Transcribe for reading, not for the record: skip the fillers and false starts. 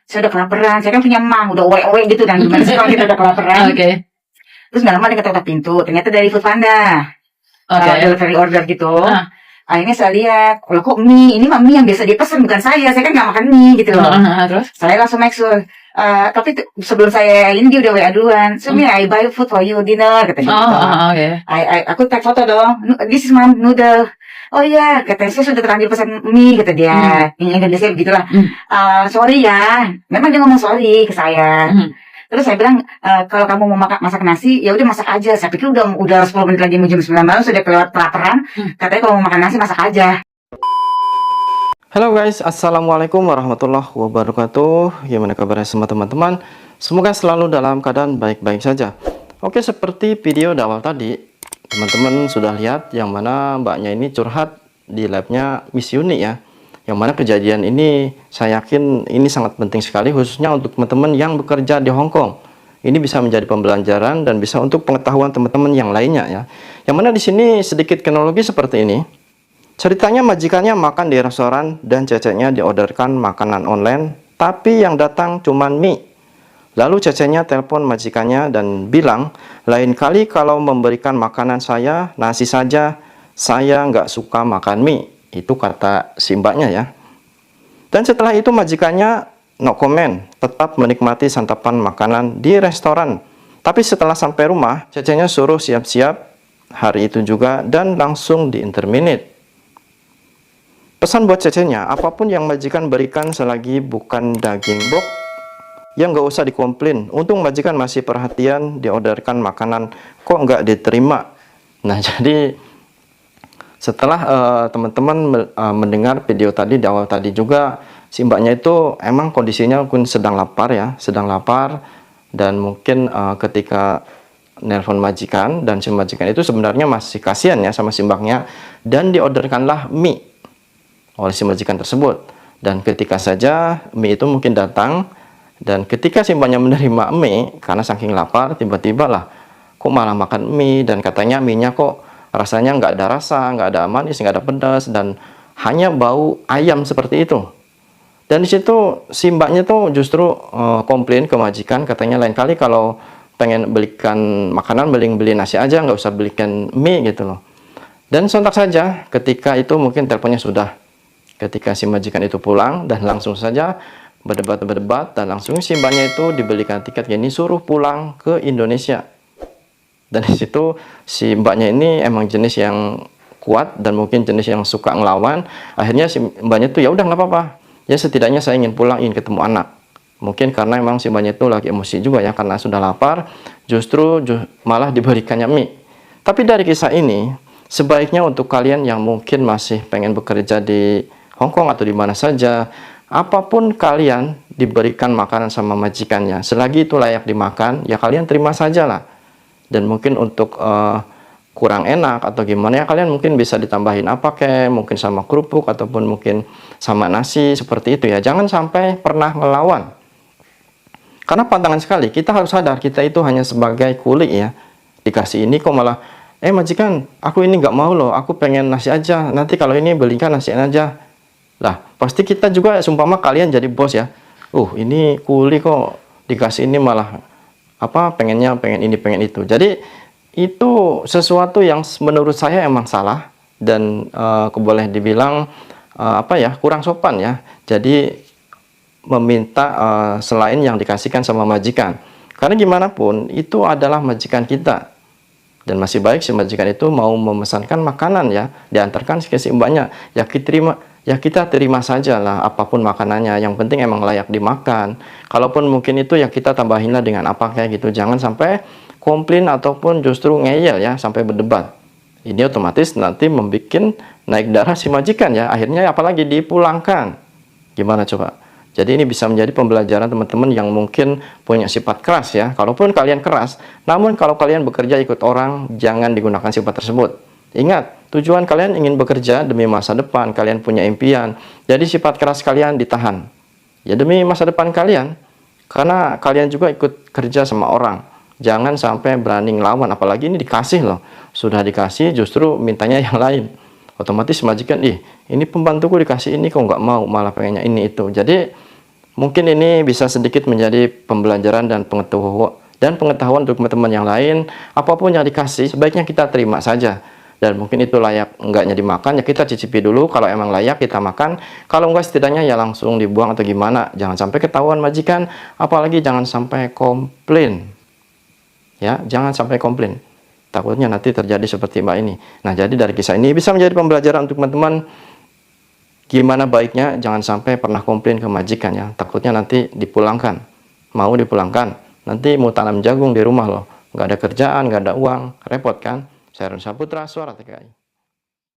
Saya udah kelaparan, saya kan punya emang, udah owe-owe gitu dan gimana sih kalau kita udah kelaparan. Terus gak lama dia ketok pintu, ternyata dari Foodpanda. Delivery order gitu. Akhirnya saya lihat, loh kok mie, ini mah mie yang biasa dipesan, bukan saya kan gak makan mie gitu loh. Terus? Saya langsung make sure, tapi sebelum saya ini dia udah WA duluan. So me, I buy food for you, dinner, kata dia. Aku tag foto dong, this is my noodle. Oh iya, katanya saya sudah terlanjur pesan mie, kata dia. Yang Indonesia begitulah. Sorry ya, memang dia ngomong sorry ke saya. Terus saya bilang, kalau kamu mau masak nasi, ya udah masak aja. Saya pikir udah 10 menit lagi mau jam 9 malam, sudah kelewat kelaparan. Katanya kalau mau makan nasi, masak aja. Halo guys, assalamualaikum warahmatullahi wabarakatuh. Gimana kabarnya semua teman-teman? Semoga selalu dalam keadaan baik-baik saja. Oke, seperti video awal tadi, teman-teman sudah lihat yang mana mbaknya ini curhat di labnya Miss Uni ya. Yang mana kejadian ini saya yakin ini sangat penting sekali, khususnya untuk teman-teman yang bekerja di Hong Kong. Ini bisa menjadi pembelajaran dan bisa untuk pengetahuan teman-teman yang lainnya ya. Yang mana di sini sedikit kronologi seperti ini. Ceritanya majikannya makan di restoran dan cecenya diorderkan makanan online, tapi yang datang cuma mie. Lalu cecenya telepon majikannya dan bilang, lain kali kalau memberikan makanan saya, nasi saja, saya nggak suka makan mie. Itu kata si mbaknya ya. Dan setelah itu majikannya no comment, tetap menikmati santapan makanan di restoran. Tapi setelah sampai rumah, cecenya suruh siap-siap hari itu juga dan langsung di-interminate. Pesan buat cecenya, apapun yang majikan berikan selagi bukan daging bok, ya nggak usah dikomplain. Untung majikan masih perhatian, diorderkan makanan, kok nggak diterima. Nah jadi setelah teman-teman mendengar video tadi di awal tadi juga, si mbaknya itu emang kondisinya mungkin sedang lapar ya, sedang lapar. Dan mungkin ketika nelpon majikan, dan si majikan itu sebenarnya masih kasihan ya sama si mbaknya, dan diorderkanlah mie oleh si majikan tersebut. Dan ketika saja mie itu mungkin datang, dan ketika si mbaknya menerima mie, karena saking lapar, tiba-tiba lah kok malah makan mie, dan katanya mie-nya kok rasanya nggak ada rasa, nggak ada manis, nggak ada pedas, dan hanya bau ayam seperti itu. Dan di situ si mbaknya tuh justru komplain ke majikan, katanya lain kali kalau pengen belikan makanan, beli nasi aja, nggak usah belikan mie gitu loh. Dan sontak saja ketika itu mungkin teleponnya sudah. Ketika si majikan itu pulang dan langsung saja berdebat, dan langsung si mbaknya itu dibelikan tiket, ini suruh pulang ke Indonesia. Dan di situ si mbaknya ini emang jenis yang kuat dan mungkin jenis yang suka ngelawan. Akhirnya si mbaknya itu ya udah nggak apa-apa. Ya setidaknya saya ingin pulang, ingin ketemu anak. Mungkin karena emang si mbaknya itu lagi emosi juga ya, karena sudah lapar, justru malah diberikannya mie. Tapi dari kisah ini, sebaiknya untuk kalian yang mungkin masih pengen bekerja di Hong Kong atau di mana saja, apapun kalian diberikan makanan sama majikannya, selagi itu layak dimakan, ya kalian terima saja lah. Dan mungkin untuk kurang enak atau gimana ya, kalian mungkin bisa ditambahin apa kayak mungkin sama kerupuk ataupun mungkin sama nasi seperti itu ya. Jangan sampai pernah ngelawan, karena pantangan sekali. Kita harus sadar kita itu hanya sebagai kuli ya. Dikasih ini kok malah majikan aku ini nggak mau loh, aku pengen nasi aja, nanti kalau ini belikan nasi aja lah. Pasti kita juga sumpama kalian jadi bos ya, ini kuli kok dikasih ini malah pengen ini pengen itu. Jadi itu sesuatu yang menurut saya emang salah dan boleh dibilang kurang sopan ya. Jadi meminta selain yang dikasihkan sama majikan, karena gimana pun itu adalah majikan kita, dan masih baik si majikan itu mau memesankan makanan ya, diantarkan ke si mbaknya, ya kita terima saja lah apapun makanannya, yang penting emang layak dimakan. Kalaupun mungkin itu ya kita tambahinlah dengan apa kayak gitu. Jangan sampai komplain ataupun justru ngeyel ya, sampai berdebat. Ini otomatis nanti membuat naik darah si majikan ya, akhirnya apalagi dipulangkan. Gimana coba? Jadi ini bisa menjadi pembelajaran teman-teman yang mungkin punya sifat keras ya. Kalaupun kalian keras, namun kalau kalian bekerja ikut orang, jangan digunakan sifat tersebut. Ingat, tujuan kalian ingin bekerja demi masa depan, kalian punya impian. Jadi sifat keras kalian ditahan. Ya demi masa depan kalian. Karena kalian juga ikut kerja sama orang. Jangan sampai berani ngelawan, apalagi ini dikasih loh. Sudah dikasih justru mintanya yang lain. Otomatis majikan, ini pembantuku dikasih ini kok nggak mau, malah pengennya ini itu. Jadi Mungkin ini bisa sedikit menjadi pembelajaran dan pengetahuan untuk teman-teman yang lain. Apapun yang dikasih sebaiknya kita terima saja. Dan mungkin itu layak enggaknya dimakan, ya kita cicipi dulu. Kalau emang layak kita makan, kalau enggak setidaknya ya langsung dibuang atau gimana. Jangan sampai ketahuan majikan, apalagi jangan sampai komplain. Ya, jangan sampai komplain. Takutnya nanti terjadi seperti Mbak ini. Nah, jadi dari kisah ini bisa menjadi pembelajaran untuk teman-teman. Gimana baiknya jangan sampai pernah komplain ke majikan ya. Takutnya nanti dipulangkan. Mau dipulangkan. Nanti mau tanam jagung di rumah loh. Nggak ada kerjaan, nggak ada uang. Repot kan? Saya Ron Saputra, Suara TKI.